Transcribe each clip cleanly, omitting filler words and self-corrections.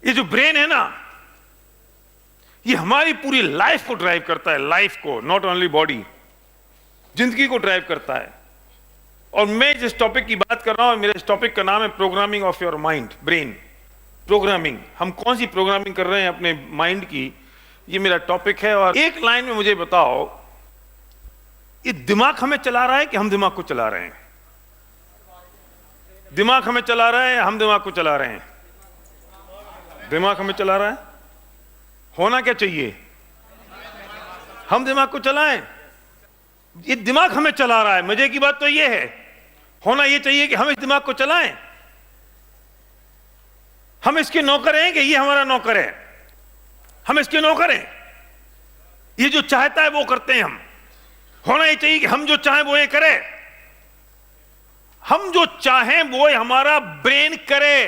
ये जो ब्रेन है ना, ये हमारी पूरी लाइफ को ड्राइव करता है, लाइफ को, नॉट ओनली बॉडी, जिंदगी को ड्राइव करता है। और मैं जिस टॉपिक की बात कर रहा हूं, मेरे इस टॉपिक का नाम है programming of your mind, brain programming. हम कौन सी प्रोग्रामिंग कर रहे हैं अपने माइंड की, ये मेरा टॉपिक है। और एक लाइन में मुझे बताओ, ये दिमाग हमें चला रहा है कि हम दिमाग को चला रहे हैं? दिमाग हमें चला रहा है, हम दिमाग को चला रहे हैं? दिमाग हमें चला रहा है। होना क्या चाहिए? हम दिमाग को चलाएं। ये दिमाग हमें चला रहा है। मजे की बात तो ये है, होना ये चाहिए कि हम इस दिमाग को चलाएं। हम इसके नौकर हैं कि ये हमारा नौकर है? हम इसके नौकर हैं। ये जो चाहता है वो करते हैं हम। होना ये चाहिए कि हम जो चाहें वो ये करें। हम जो चाहें वो हमारा ब्रेन करे।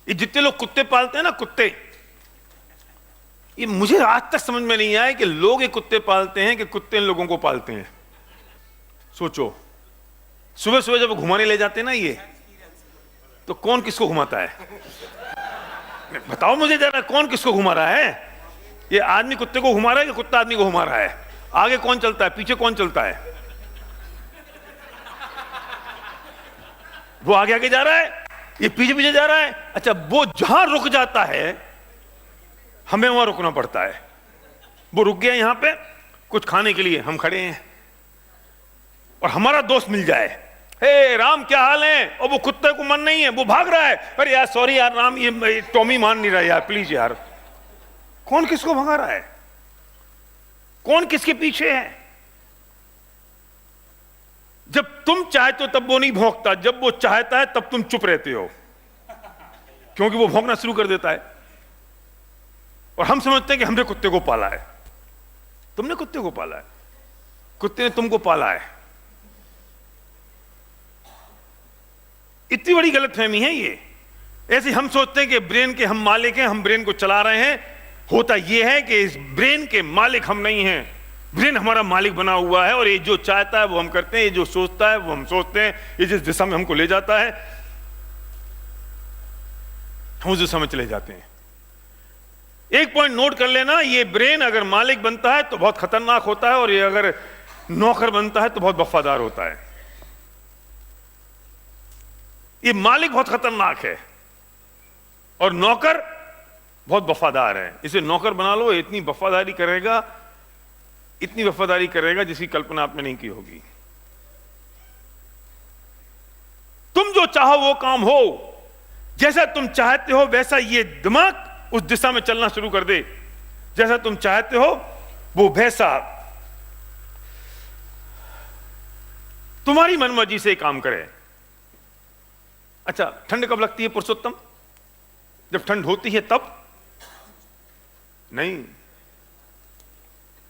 ये जितने लोग कुत्ते पालते हैं ना, कुत्ते, ये मुझे आज तक समझ में नहीं आया कि लोग ये कुत्ते पालते हैं कि कुत्ते इन लोगों को पालते हैं। सोचो, सुबह सुबह जब घुमाने ले जाते हैं ना ये, तो कौन किसको घुमाता है? बताओ मुझे जरा, कौन किसको घुमा रहा है? ये आदमी कुत्ते को घुमा रहा है कि कुत्ता आदमी को घुमा रहा है? आगे कौन चलता है, पीछे कौन चलता है? वो आगे आगे जा रहा है, ये पीछे पीछे जा रहा है। अच्छा, वो जहां रुक जाता है हमें वहां रुकना पड़ता है। वो रुक गया यहां पे कुछ खाने के लिए, हम खड़े हैं और हमारा दोस्त मिल जाए, हे राम क्या हाल है? और वो कुत्ते को मन नहीं है, वो भाग रहा है, अरे यार सॉरी यार राम, ये टॉमी मान नहीं रहा यार, प्लीज यार। कौन किसको भगा रहा है? कौन किसके पीछे है? जब तुम चाहते हो तब वो नहीं भौंकता, जब वो चाहता है तब तुम चुप रहते हो, क्योंकि वो भौंकना शुरू कर देता है। और हम समझते हैं कि हमने कुत्ते को पाला है। तुमने कुत्ते को पाला है, कुत्ते ने तुमको पाला है। इतनी बड़ी गलतफहमी है ये। ऐसे हम सोचते हैं कि ब्रेन के हम मालिक हैं, हम ब्रेन को चला रहे हैं। होता यह है कि इस ब्रेन के मालिक हम नहीं हैं। ब्रेन हमारा मालिक बना हुआ है और ये जो चाहता है वो हम करते हैं, ये जो सोचता है वो हम सोचते हैं, ये जिस दिशा में हमको ले जाता है हम उस दिशा में चले जाते हैं। एक पॉइंट नोट कर लेना, ये ब्रेन अगर मालिक बनता है तो बहुत खतरनाक होता है, और ये अगर नौकर बनता है तो बहुत वफादार होता है। ये मालिक बहुत खतरनाक है और नौकर बहुत वफादार है। इसे नौकर बना लो, इतनी वफादारी करेगा, इतनी वफादारी करेगा जिसकी कल्पना आपने नहीं की होगी। तुम जो चाहो वो काम हो, जैसा तुम चाहते हो वैसा ये दिमाग उस दिशा में चलना शुरू कर दे। जैसा तुम चाहते हो वो वैसा तुम्हारी मनमर्जी से काम करे। अच्छा, ठंड कब लगती है पुरुषोत्तम? जब ठंड होती है तब नहीं।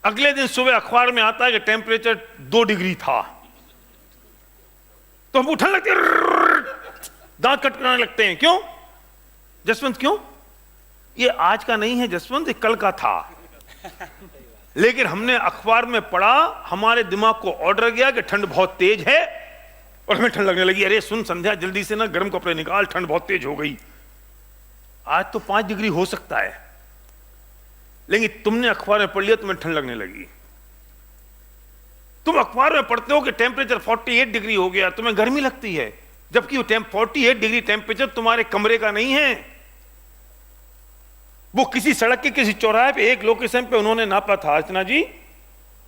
अगले दिन सुबह अखबार में आता है कि टेंपरेचर 2 डिग्री था, तो हम उठने लगते हैं, दांत कटकराने लगते हैं। क्यों जसवंत, क्यों? ये आज का नहीं है जसवंत, ये कल का था। लेकिन हमने अखबार में पढ़ा, हमारे दिमाग को ऑर्डर गया कि ठंड बहुत तेज है और हमें ठंड लगने लगी। अरे सुन संध्या, जल्दी से ना गर्म कपड़े निकाल, ठंड बहुत तेज हो गई। आज तो 5 डिग्री हो सकता है, लेकिन तुमने अखबार में पढ़ लिया, तुम्हें ठंड लगने लगी। तुम अखबार में पढ़ते हो कि टेंपरेचर 48 डिग्री हो गया, तुम्हें गर्मी लगती है, जबकि वो 48 डिग्री टेंपरेचर तुम्हारे कमरे का नहीं है। वो किसी सड़क के किसी चौराहे पे एक लोकेशन पे उन्होंने नापा था अर्चना जी,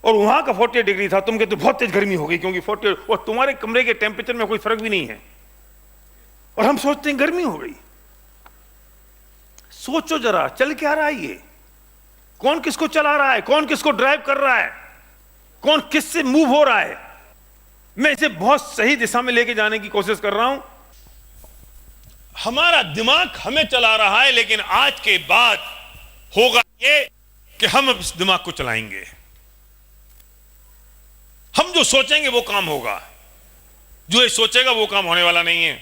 और वहां का 48 डिग्री था। तुम कहते बहुत तेज गर्मी हो गई क्योंकि 48, और तुम्हारे कमरे के टेंपरेचर में कोई फर्क भी नहीं है, और हम सोचते हैं गर्मी हो गई। सोचो जरा, चल क्या रहा है ये? कौन किसको चला रहा है? कौन किसको ड्राइव कर रहा है? कौन किससे मूव हो रहा है? मैं इसे बहुत सही दिशा में लेके जाने की कोशिश कर रहा हूं। हमारा दिमाग हमें चला रहा है, लेकिन आज के बाद होगा ये कि हम अब इस दिमाग को चलाएंगे। हम जो सोचेंगे वो काम होगा, जो ये सोचेगा वो काम होने वाला नहीं है।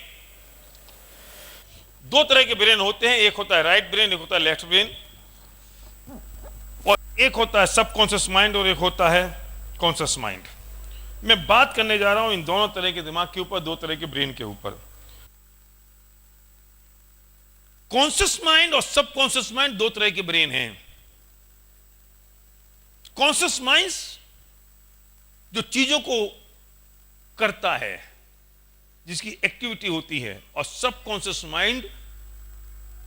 2 तरह के ब्रेन होते हैं, एक होता है राइट ब्रेन, एक होता है लेफ्ट ब्रेन, और एक होता है सबकॉन्शियस माइंड और एक होता है कॉन्शियस माइंड। मैं बात करने जा रहा हूं इन दोनों तरह के दिमाग के ऊपर, 2 तरह के ब्रेन के ऊपर। कॉन्शियस माइंड और सबकॉन्शियस माइंड दो तरह के ब्रेन हैं। कॉन्शियस माइंड जो चीजों को करता है, जिसकी एक्टिविटी होती है, और सबकॉन्शियस माइंड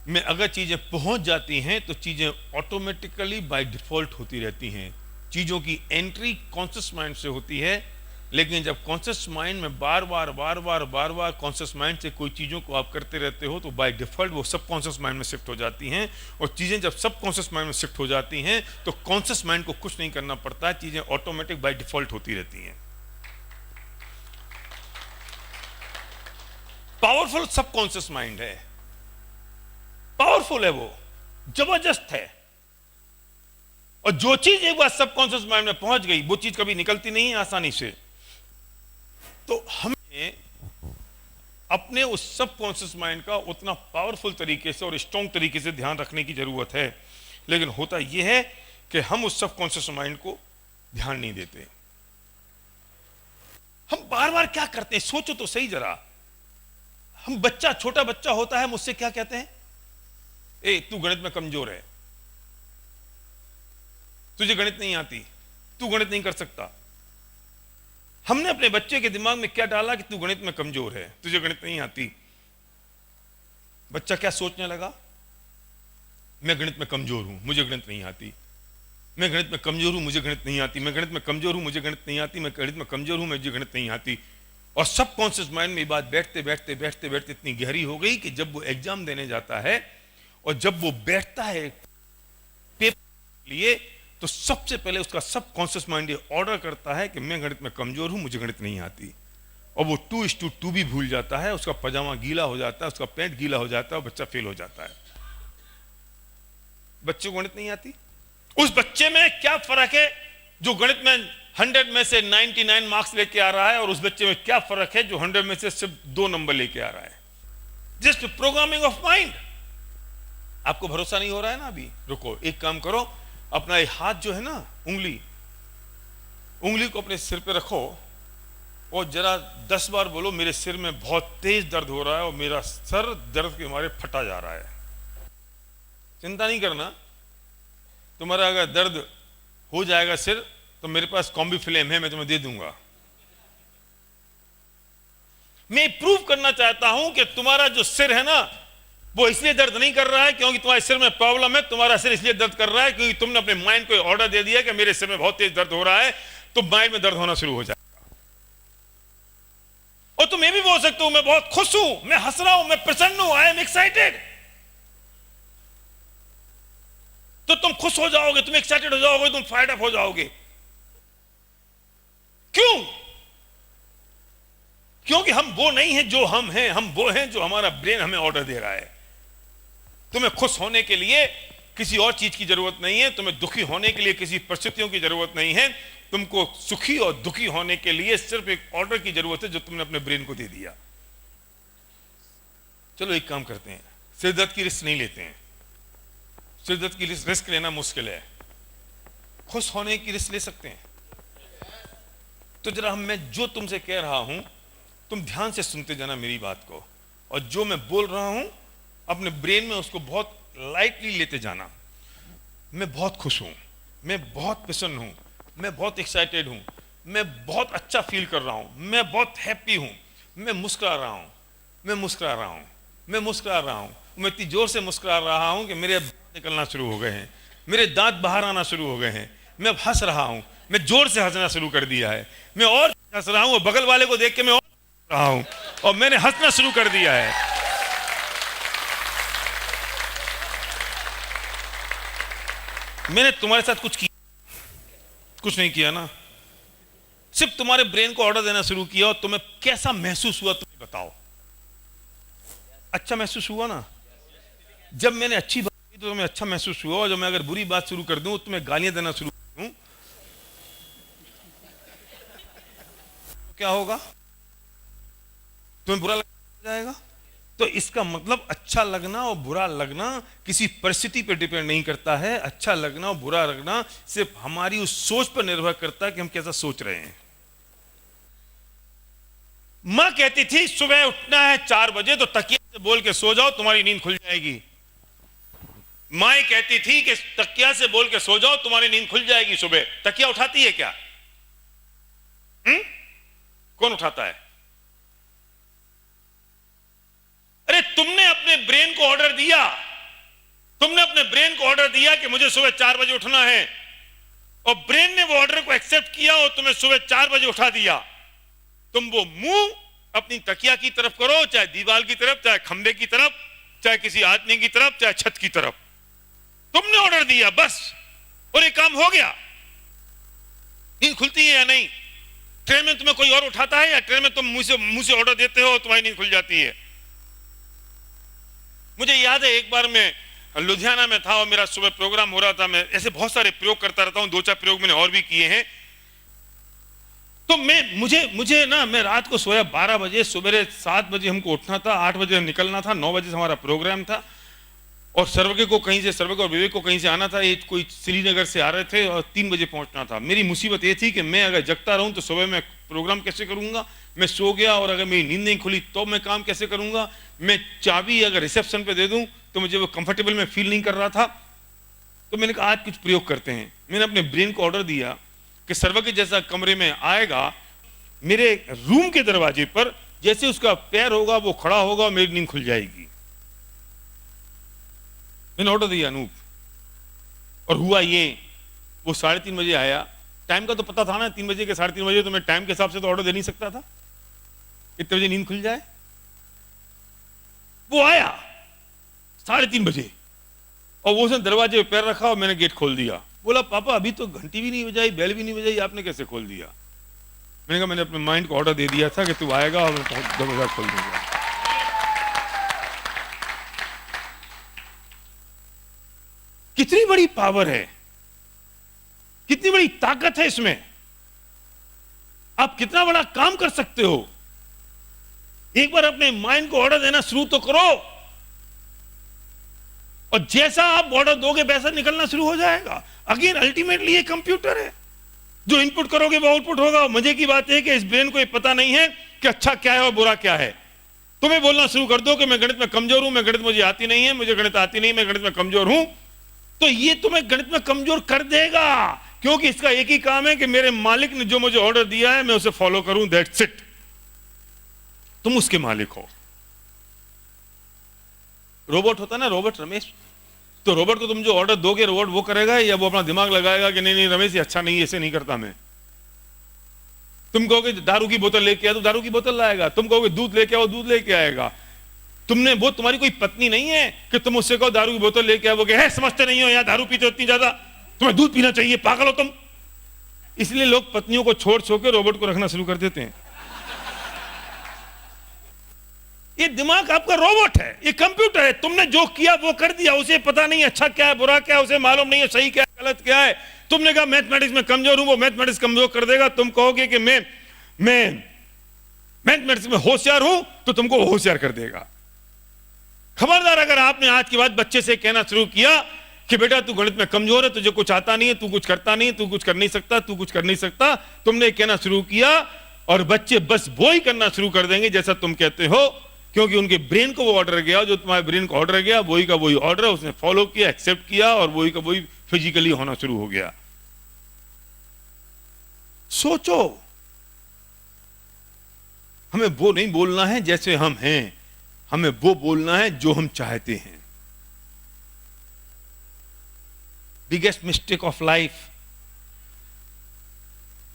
में अगर चीजें पहुंच जाती हैं तो चीजें ऑटोमेटिकली बाय डिफॉल्ट होती रहती हैं। चीजों की एंट्री कॉन्शियस माइंड से होती है, लेकिन जब कॉन्शियस माइंड में बार बार कॉन्शियस माइंड से कोई चीजों को आप करते रहते हो तो बाय डिफॉल्ट वो सबकॉन्शियस माइंड में शिफ्ट हो जाती हैं। और चीजें जब सबकॉन्शियस माइंड में शिफ्ट हो जाती हैं तो कॉन्शियस माइंड को कुछ नहीं करना पड़ता है, चीजें ऑटोमेटिक बाय डिफॉल्ट होती रहती हैं। पावरफुल सबकॉन्शियस माइंड है, पावरफुल है, वो जबरदस्त है। और जो चीज एक बार सबकॉन्शियस माइंड में पहुंच गई वो चीज कभी निकलती नहीं है आसानी से। तो हमें अपने उस सबकॉन्शियस माइंड का उतना पावरफुल तरीके से और स्ट्रॉन्ग तरीके से ध्यान रखने की जरूरत है। लेकिन होता यह है कि हम उस सबकॉन्शियस माइंड को ध्यान नहीं देते। हम बार बार क्या करते हैं, सोचो तो सही जरा। हम बच्चा, छोटा बच्चा होता है, मुझसे क्या कहते हैं, ए तू गणित में कमजोर है, तुझे गणित नहीं आती, तू गणित नहीं कर सकता। हमने अपने बच्चे के दिमाग में क्या डाला कि तू गणित में कमजोर है, तुझे गणित नहीं आती। बच्चा क्या सोचने लगा, मैं गणित में कमजोर हूं, मुझे गणित नहीं आती, मैं गणित में कमजोर हूं, मुझे गणित नहीं आती, मैं गणित में कमजोर हूं, मुझे गणित नहीं आती, मैं गणित में कमजोर हूं, मुझे गणित नहीं आती। और सबकॉन्शियस माइंड में ये बात बैठते बैठते बैठते बैठते इतनी गहरी हो गई कि जब वो एग्जाम देने जाता है और जब वो बैठता है पेपर लिए, तो सबसे पहले उसका सबकॉन्शियस माइंड ये ऑर्डर करता है कि मैं गणित में कमजोर हूं, मुझे गणित नहीं आती। और वो 2:2 भी भूल जाता है, उसका पजामा गीला हो जाता है, उसका पैंट गीला हो जाता है और बच्चा फेल हो जाता है। बच्चे को गणित नहीं आती। उस बच्चे में क्या फर्क है जो गणित में 100 में से 99 मार्क्स लेके आ रहा है, और उस बच्चे में क्या फर्क है जो 100 में से सिर्फ 2 नंबर लेके आ रहा है। Just programming of mind. आपको भरोसा नहीं हो रहा है ना अभी, रुको, एक काम करो, अपना ये हाथ जो है ना, उंगली को अपने सिर पे रखो और जरा 10 बार बोलो, मेरे सिर में बहुत तेज दर्द हो रहा है और मेरा सर दर्द के मारे फटा जा रहा है। चिंता नहीं करना, तुम्हारा अगर दर्द हो जाएगा सिर तो मेरे पास कॉम्बी फिल्म है, मैं तुम्हें दे दूंगा। मैं प्रूव करना चाहता हूं कि तुम्हारा जो सिर है ना वो इसलिए दर्द नहीं कर रहा है क्योंकि तुम्हारे सिर में प्रॉब्लम है, तुम्हारा सिर इसलिए दर्द कर रहा है क्योंकि तुमने अपने माइंड को ऑर्डर दे दिया कि मेरे सिर में बहुत तेज दर्द हो रहा है, तो माइंड में दर्द होना शुरू हो जाएगा। और तुम ये भी बोल सकते हो, मैं बहुत खुश हूं, मैं हंस रहा हूं, मैं प्रसन्न हूं, आई एम एक्साइटेड। तो तुम खुश हो जाओगे, तुम एक्साइटेड हो जाओगे, तुम फायर्ड अप हो जाओगे। क्यों? क्योंकि हम वो नहीं हैं जो हम हैं, हम वो हैं जो हमारा ब्रेन हमें ऑर्डर दे रहा है। तुम्हें खुश होने के लिए किसी और चीज की जरूरत नहीं है, तुम्हें दुखी होने के लिए किसी परिस्थितियों की जरूरत नहीं है, तुमको सुखी और दुखी होने के लिए सिर्फ एक ऑर्डर की जरूरत है जो तुमने अपने ब्रेन को दे दिया। चलो एक काम करते हैं, सिरदर्द की रिस्क नहीं लेते हैं। सिरदर्द की रिस्क लेना मुश्किल है, खुश होने की रिस्क ले सकते हैं। तो जरा मैं जो तुमसे कह रहा हूं तुम ध्यान से सुनते जाना मेरी बात को, और जो मैं बोल रहा हूं अपने ब्रेन में उसको बहुत लाइटली लेते जाना। मैं बहुत खुश हूं, मैं बहुत प्रसन्न हूं, मैं बहुत एक्साइटेड हूं, मैं बहुत अच्छा फील कर रहा हूं, मैं बहुत हैप्पी हूं, मैं मुस्कुरा रहा हूं, मैं मुस्कुरा रहा हूं, मैं मुस्कुरा रहा हूं, मैं इतनी जोर से मुस्कुरा रहा हूं कि मेरे दांत निकलना शुरू हो गए हैं, मेरे दांत बाहर आना शुरू हो गए हैं। मैं अब हंस रहा हूं, मैं जोर से हंसना शुरू कर दिया है, मैं और हंस रहा हूं, और बगल वाले को देख के मैं और रहा हूं, और मैंने हंसना शुरू कर दिया है। मैंने तुम्हारे साथ कुछ नहीं किया ना, सिर्फ तुम्हारे ब्रेन को ऑर्डर देना शुरू किया, और तुम्हें कैसा महसूस हुआ तुम्हें बताओ। अच्छा महसूस हुआ ना? जब मैंने अच्छी बात की तो तुम्हें अच्छा महसूस हुआ, और जब मैं अगर बुरी बात शुरू कर दूं, तुम्हें गालियां देना शुरू कर दूं, तो क्या होगा? तुम्हें बुरा लग जाएगा। तो इसका मतलब अच्छा लगना और बुरा लगना किसी परिस्थिति पर डिपेंड नहीं करता है। अच्छा लगना और बुरा लगना सिर्फ हमारी उस सोच पर निर्भर करता है कि हम कैसा सोच रहे हैं। मां कहती थी सुबह उठना है 4 बजे तो तकिए से बोल के सो जाओ, तुम्हारी नींद खुल जाएगी। माए कहती थी कि तकिया से बोल के सो जाओ, तुम्हारी नींद खुल जाएगी सुबह। तकिया उठाती है क्या? कौन उठाता है? अरे तुमने अपने ब्रेन को ऑर्डर दिया, तुमने अपने ब्रेन को ऑर्डर दिया कि मुझे सुबह 4 बजे उठना है, और ब्रेन ने वो ऑर्डर को एक्सेप्ट किया और तुम्हें सुबह 4 बजे उठा दिया। तुम वो मुंह अपनी तकिया की तरफ करो, चाहे दीवार की तरफ, चाहे खंबे की तरफ, चाहे किसी आदमी की तरफ, चाहे छत की तरफ। तुमने ऑर्डर दिया बस, और ये काम हो गया। नींद खुलती है या नहीं? ट्रेन में तुम्हें कोई और उठाता है, या ट्रेन में तुम मुंह से ऑर्डर देते हो, तुम्हारी नींद खुल जाती है? मुझे याद है एक बार मैं लुधियाना में था और मेरा सुबह प्रोग्राम हो रहा था। मैं ऐसे बहुत सारे प्रयोग करता रहता हूं, 2-4 प्रयोग मैंने और भी किए हैं। तो मुझे ना, मैं रात को सोया 12 बजे, सुबह 7 बजे हमको उठना था, 8 बजे निकलना था, 9 बजे से हमारा प्रोग्राम था, और सर्वज्ञ और विवेक को कहीं से आना था। ये कोई श्रीनगर से आ रहे थे और 3 बजे पहुंचना था। मेरी मुसीबत ये थी कि मैं अगर जगता रहूं तो सुबह मैं प्रोग्राम कैसे करूंगा? मैं सो गया और अगर मेरी नींद नहीं खुली तो मैं काम कैसे करूंगा? मैं चाबी अगर रिसेप्शन पे दे दूं तो मुझे वो कंफर्टेबल में फील नहीं कर रहा था। तो मैंने कहा आज कुछ प्रयोग करते हैं। मैंने अपने ब्रेन को ऑर्डर दिया कि सर्वज्ञ जैसा कमरे में आएगा, मेरे रूम के दरवाजे पर जैसे उसका पैर होगा वो खड़ा होगा और मेरी नींद खुल जाएगी। मैंने ऑर्डर दिया अनूप, और हुआ ये, वो 3:30 बजे आया। टाइम का तो पता था ना, 3 बजे के 3:30 बजे, तो मैं टाइम के हिसाब से तो ऑर्डर दे नहीं सकता था इतने बजे नींद खुल जाए। वो आया 3:30 बजे, और वो उसने दरवाजे पे पैर रखा और मैंने गेट खोल दिया। बोला पापा अभी तो घंटी भी नहीं बजाई, बेल भी नहीं बजाई, आपने कैसे खोल दिया? मैंने कहा मैंने अपने माइंड को ऑर्डर दे दिया था कि तू आएगा और मैं दरवाजा खोल दूंगा। कितनी बड़ी पावर है, कितनी बड़ी ताकत है इसमें। आप कितना बड़ा काम कर सकते हो। एक बार अपने माइंड को ऑर्डर देना शुरू तो करो, और जैसा आप ऑर्डर दोगे वैसा निकलना शुरू हो जाएगा। अगेन अल्टीमेटली ये कंप्यूटर है, जो इनपुट करोगे वो आउटपुट होगा। मजे की बात है कि इस ब्रेन को ये पता नहीं है कि अच्छा क्या है और बुरा क्या है। तुम्हें बोलना शुरू कर दो कि मैं गणित में कमजोर हूं, मैं गणित मुझे आती नहीं है, मुझे गणित आती नहीं, मैं गणित में कमजोर हूं, तो ये तुम्हें गणित में कमजोर कर देगा, क्योंकि इसका एक ही काम है कि मेरे मालिक ने जो मुझे ऑर्डर दिया है मैं उसे फॉलो करूं, दैट्स इट। तुम उसके मालिक हो। रोबोट होता ना, रोबोट रमेश, तो रोबोट को तुम जो ऑर्डर दोगे रोबोट वो करेगा, या वो अपना दिमाग लगाएगा कि नहीं नहीं रमेश ये अच्छा नहीं, ऐसे नहीं करता मैं। तुम कहोगे दारू की बोतल लेके आ तो दारू की बोतल लाएगा, तुम कहोगे दूध लेके आओ दूध लेके आएगा। तुमने, वो तुम्हारी कोई पत्नी नहीं है कि तुम उससे कहो दारू की बोतल लेके आओ, है समझते नहीं हो, यहाँ दारू पीते हो इतनी ज्यादा, तुम्हें दूध पीना चाहिए, पागल हो तुम। इसलिए लोग पत्नियों को छोड़ छोड़ के रोबोट को रखना शुरू कर देते हैं। ये दिमाग आपका रोबोट है, ये कंप्यूटर है। तुमने जो किया वो कर दिया, उसे पता नहीं अच्छा क्या है बुरा क्या है, उसे मालूम नहीं है सही क्या है गलत क्या है। तुमने कहा मैथमेटिक्स में कमजोर हूं, वो मैथमेटिक्स कमजोर कर देगा। तुम कहोगे कि मैं मैथमेटिक्स में होशियार हूं, तो तुमको वो होशियार कर देगा। खबरदार अगर आपने आज के बाद बच्चे से कहना शुरू किया कि बेटा तू गणित में कमजोर है, तुझे कुछ आता नहीं है, तू कुछ करता नहीं है, तू कुछ कर नहीं सकता, तू कुछ कर नहीं सकता, तुमने कहना शुरू किया, और बच्चे बस वो ही करना शुरू कर देंगे जैसा तुम कहते हो, क्योंकि उनके ब्रेन को वो ऑर्डर गया, जो तुम्हारे ब्रेन को ऑर्डर गया वही का वही ऑर्डर उसने फॉलो किया, एक्सेप्ट किया, और वही का वही फिजिकली होना शुरू हो गया। सोचो, हमें वो नहीं बोलना है जैसे हम हैं, हमें वो बोलना है जो हम चाहते हैं। बिगेस्ट मिस्टेक ऑफ लाइफ,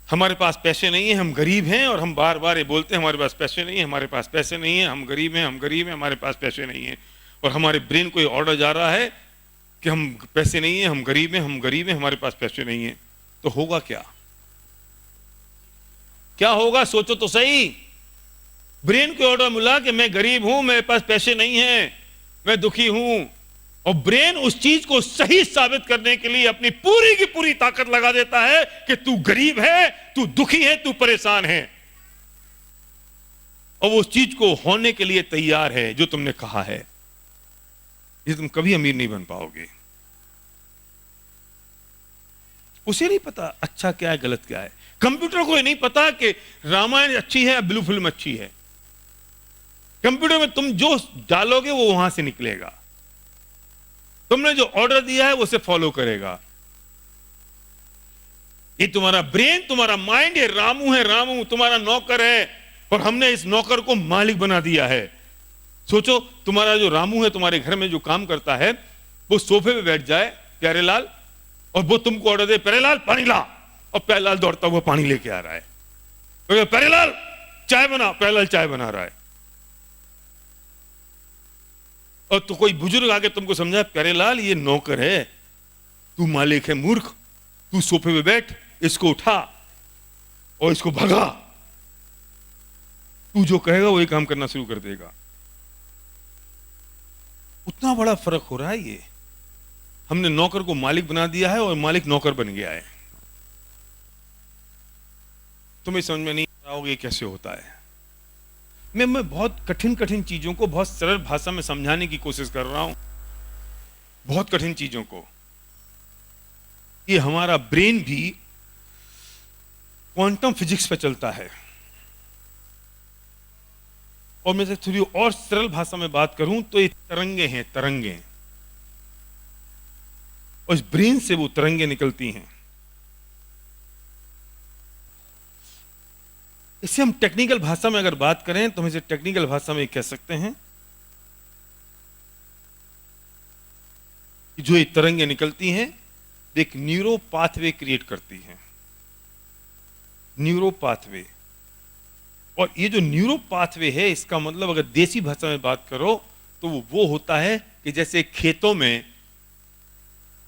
हमारे पास पैसे नहीं है, हम गरीब हैं, और हम बार बार ये बोलते हैं हमारे पास पैसे नहीं है, हमारे पास पैसे नहीं है, हम गरीब हैं, हम गरीब हैं, हमारे पास पैसे नहीं है। और हमारे ब्रेन को ये ऑर्डर जा रहा है कि हम पैसे नहीं है, हम गरीब हैं, हम गरीब हैं, हमारे पास पैसे नहीं है। तो होगा क्या? क्या होगा? सोचो तो सही। ब्रेन को ऑर्डर मिला कि मैं गरीब हूं, मेरे पास पैसे नहीं है, मैं दुखी हूं, और ब्रेन उस चीज को सही साबित करने के लिए अपनी पूरी की पूरी ताकत लगा देता है कि तू गरीब है, तू दुखी है, तू परेशान है, और वो उस चीज को होने के लिए तैयार है जो तुमने कहा है। ये तुम कभी अमीर नहीं बन पाओगे। उसे नहीं पता अच्छा क्या है गलत क्या है। कंप्यूटर को ये नहीं पता कि रामायण अच्छी है, ब्लू फिल्म अच्छी है। कंप्यूटर में तुम जो डालोगे वो वहां से निकलेगा। तुमने जो ऑर्डर दिया है उसे फॉलो करेगा। ये तुम्हारा ब्रेन, तुम्हारा माइंड, ये रामू है, रामू तुम्हारा नौकर है, और हमने इस नौकर को मालिक बना दिया है। सोचो, तुम्हारा जो रामू है तुम्हारे घर में जो काम करता है, वो सोफे पे बैठ जाए प्यारेलाल, और वो तुमको ऑर्डर दे, प्यारेलाल पानी ला, और प्यारेलाल दौड़ता हुआ पानी लेके आ रहा है। तो प्यारेलाल चाय बना, प्यारेलाल चाय बना रहा है। और तो कोई बुजुर्ग आके तुमको समझा, प्यारेलाल ये नौकर है, तू मालिक है मूर्ख, तू सोफे पे बैठ, इसको उठा और इसको भगा, तू जो कहेगा वही काम करना शुरू कर देगा। उतना बड़ा फर्क हो रहा है। ये हमने नौकर को मालिक बना दिया है और मालिक नौकर बन गया है। तुम्हें समझ में नहीं आ रहा होगा ये कैसे होता है। मैं बहुत कठिन कठिन चीजों को बहुत सरल भाषा में समझाने की कोशिश कर रहा हूं, बहुत कठिन चीजों को। ये हमारा ब्रेन भी क्वांटम फिजिक्स पे चलता है। और मैं थोड़ी और सरल भाषा में बात करूं तो ये तरंगे हैं, तरंगे, और इस ब्रेन से वो तरंगे निकलती हैं। इसे हम टेक्निकल भाषा में अगर बात करें तो हम इसे टेक्निकल भाषा में कह सकते हैं कि जो ये तरंगे निकलती हैं, एक न्यूरो पाथवे क्रिएट करती हैं, न्यूरो पाथवे। और ये जो न्यूरो पाथवे है, इसका मतलब अगर देसी भाषा में बात करो तो वो होता है कि जैसे खेतों में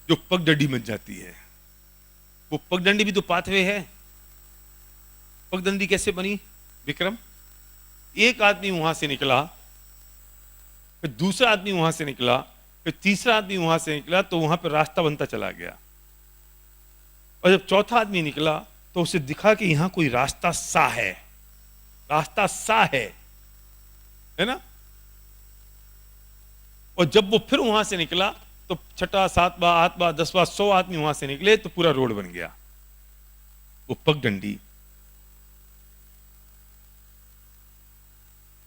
जो पगडंडी बन जाती है, वो पगडंडी भी तो पाथवे है। पगडंडी कैसे बनी विक्रम? एक आदमी वहां से निकला, फिर दूसरा आदमी वहां से निकला, फिर तीसरा आदमी वहां से निकला, तो वहां पर रास्ता बनता चला गया। और जब चौथा आदमी निकला तो उसे दिखा कि यहां कोई रास्ता सा है, रास्ता सा है ना। और जब वो फिर वहां से निकला तो छठा, सातवां, आठवां, 10वां, 100 आदमी वहां से निकले तो पूरा रोड बन गया, वो पगडंडी।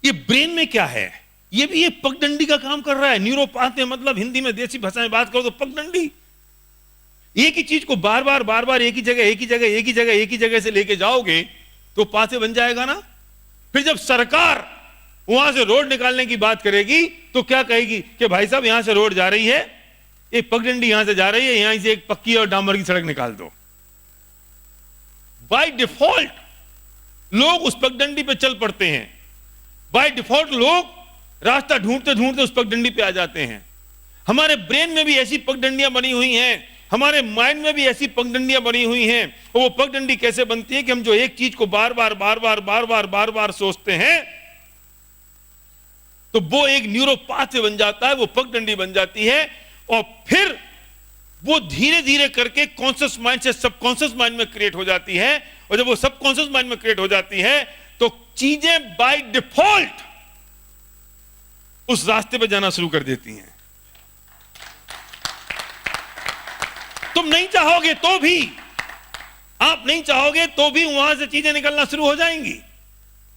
ये ब्रेन में क्या है? ये भी ये पगडंडी का काम कर रहा है। न्यूरोपाथ मतलब हिंदी में देसी भाषा में बात करो तो पगडंडी। एक ही चीज को बार बार बार बार एक ही जगह एक ही जगह एक ही जगह एक ही जगह से लेके जाओगे तो पासे बन जाएगा ना। फिर जब सरकार वहां से रोड निकालने की बात करेगी तो क्या कहेगी कि भाई साहब यहां से रोड जा रही है, एक पगडंडी यहां से जा रही है, यहां से एक पक्की और डामर की सड़क निकाल दो। बाय डिफॉल्ट लोग उस पगडंडी पे चल पड़ते हैं। बाय डिफॉल्ट लोग रास्ता ढूंढते ढूंढते उस पगडंडी पे आ जाते हैं। हमारे ब्रेन में भी ऐसी पगडंडियां बनी हुई हैं, हमारे माइंड में भी ऐसी पगडंडियां बनी हुई हैं। और वो पगडंडी कैसे बनती है कि हम जो एक चीज को बार बार बार बार बार बार बार बार सोचते हैं तो वो एक न्यूरोपाथ से बन जाता है, वो पगडंडी बन जाती है। और फिर वो धीरे धीरे करके कॉन्शियस माइंड से सबकॉन्शियस माइंड में क्रिएट हो जाती है। और जब वो सबकॉन्शियस माइंड में क्रिएट हो जाती है तो चीजें बाय डिफॉल्ट उस रास्ते पे जाना शुरू कर देती हैं। तुम नहीं चाहोगे तो भी, आप नहीं चाहोगे तो भी वहां से चीजें निकलना शुरू हो जाएंगी।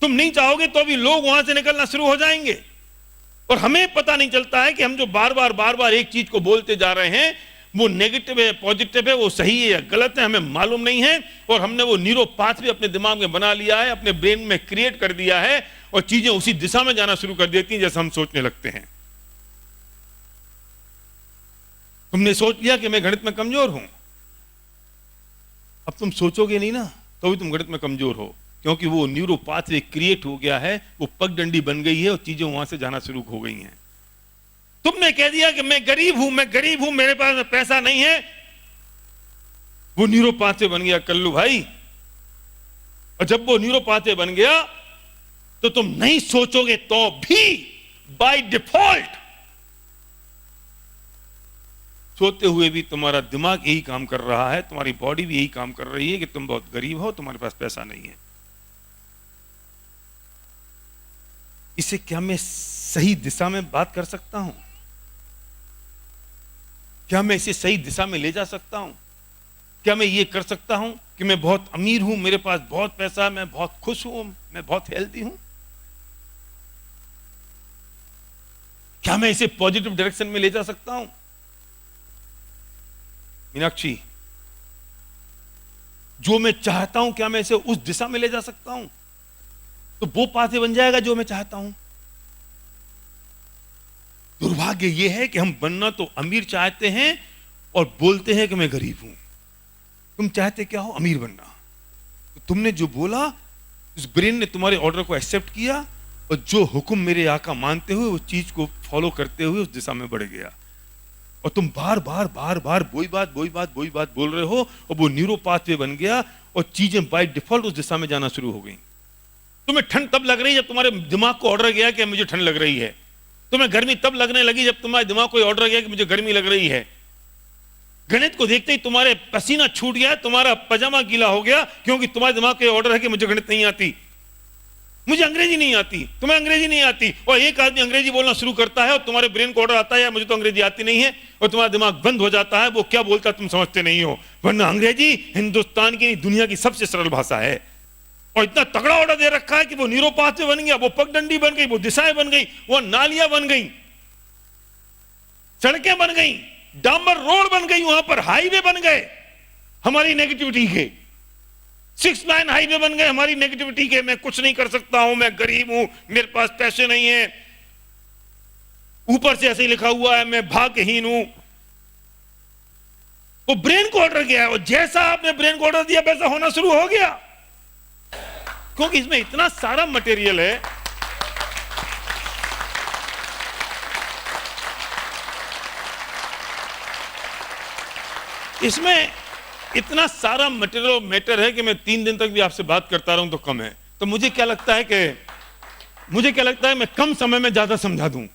तुम नहीं चाहोगे तो भी लोग वहां से निकलना शुरू हो जाएंगे। और हमें पता नहीं चलता है कि हम जो बार बार एक चीज को बोलते जा रहे हैं वो नेगेटिव है, पॉजिटिव है, वो सही है या गलत है, हमें मालूम नहीं है। और हमने वो न्यूरोपाथ भी अपने दिमाग में बना लिया है, अपने ब्रेन में क्रिएट कर दिया है, और चीजें उसी दिशा में जाना शुरू कर देती हैं जैसे हम सोचने लगते हैं। तुमने सोच लिया कि मैं गणित में कमजोर हूं, अब तुम सोचोगे नहीं ना तो भी तुम गणित में कमजोर हो, क्योंकि वो न्यूरोपाथ क्रिएट हो गया है, वो पगडंडी बन गई है और चीजें वहां से जाना शुरू हो गई हैं। तुमने कह दिया कि मैं गरीब हूं, मैं गरीब हूं, मेरे पास पैसा नहीं है, वो न्यूरोपाथ बन गया कल्लू भाई। और जब वो न्यूरोपाथ बन गया तो तुम नहीं सोचोगे तो भी बाय डिफॉल्ट सोते हुए भी तुम्हारा दिमाग यही काम कर रहा है, तुम्हारी बॉडी भी यही काम कर रही है कि तुम बहुत गरीब हो, तुम्हारे पास पैसा नहीं है। इसे क्या मैं सही दिशा में बात कर सकता हूं? क्या मैं इसे सही दिशा में ले जा सकता हूं? क्या मैं ये कर सकता हूं कि मैं बहुत अमीर हूं, मेरे पास बहुत पैसा है, मैं बहुत खुश हूं, मैं बहुत हेल्दी हूं? क्या मैं इसे पॉजिटिव डायरेक्शन में ले जा सकता हूं? मीनाक्षी, जो मैं चाहता हूं क्या मैं इसे उस दिशा में ले जा सकता हूं? तो वो पाथे बन जाएगा जो मैं चाहता हूं। दुर्भाग्य यह है कि हम बनना तो अमीर चाहते हैं और बोलते हैं कि मैं गरीब हूं। तुम चाहते क्या हो? अमीर बनना। तो तुमने जो बोला, उस ब्रेन ने तुम्हारे ऑर्डर को एक्सेप्ट किया और जो हुक्म मेरे आका मानते हुए उस चीज को फॉलो करते हुए उस दिशा में बढ़ गया। और तुम बार बार वही बात बोल रहे हो और वो न्यूरो पाथवे बन गया और चीजें बाय डिफॉल्ट उस दिशा में जाना शुरू हो गई। तुम्हें ठंड तब लग रही है जब तुम्हारे दिमाग को ऑर्डर गया कि मुझे ठंड लग रही है। तुम्हें गर्मी तब लगने लगी जब तुम्हारे दिमाग को ऑर्डर गया कि मुझे गर्मी लग रही है। गणित को देखते ही तुम्हारे पसीना छूट गया, तुम्हारा पजामा गीला हो गया, क्योंकि तुम्हारे दिमाग को ऑर्डर है कि मुझे गणित नहीं आती, मुझे अंग्रेजी नहीं आती, तुम्हें अंग्रेजी नहीं आती। और एक आदमी अंग्रेजी बोलना शुरू करता है और तुम्हारे ब्रेन को ऑर्डर आता है मुझे तो अंग्रेजी आती नहीं है, और तुम्हारा दिमाग बंद हो जाता है। वो क्या बोलता है तुम समझते नहीं हो, वरना अंग्रेजी हिंदुस्तान की दुनिया की सबसे सरल भाषा है। और इतना तगड़ा ऑर्डर दे रखा है कि वो न्यूरो पाथवे बन गया, वो पगडंडी बन गई, वो दिशाएं बन गई, वो नालियां बन गई, सड़कें बन गई, डामर रोड बन गई, वहां पर हाईवे बन गए हमारी नेगेटिविटी के, 6 लाइन हाईवे बन गए हमारी नेगेटिविटी के। मैं कुछ नहीं कर सकता हूं, मैं गरीब हूं, मेरे पास पैसे नहीं है, ऊपर से ऐसे ही लिखा हुआ है मैं भाग्यहीन हूं। वो ब्रेन को ऑर्डर गया है और जैसा आपने ब्रेन को ऑर्डर दिया वैसा होना शुरू हो गया, क्योंकि इसमें इतना सारा मटेरियल है। इसमें इतना सारा मटेरियल मैटर है कि मैं 3 दिन तक भी आपसे बात करता रहूं तो कम है। तो मुझे क्या लगता है मैं कम समय में ज्यादा समझा दूं।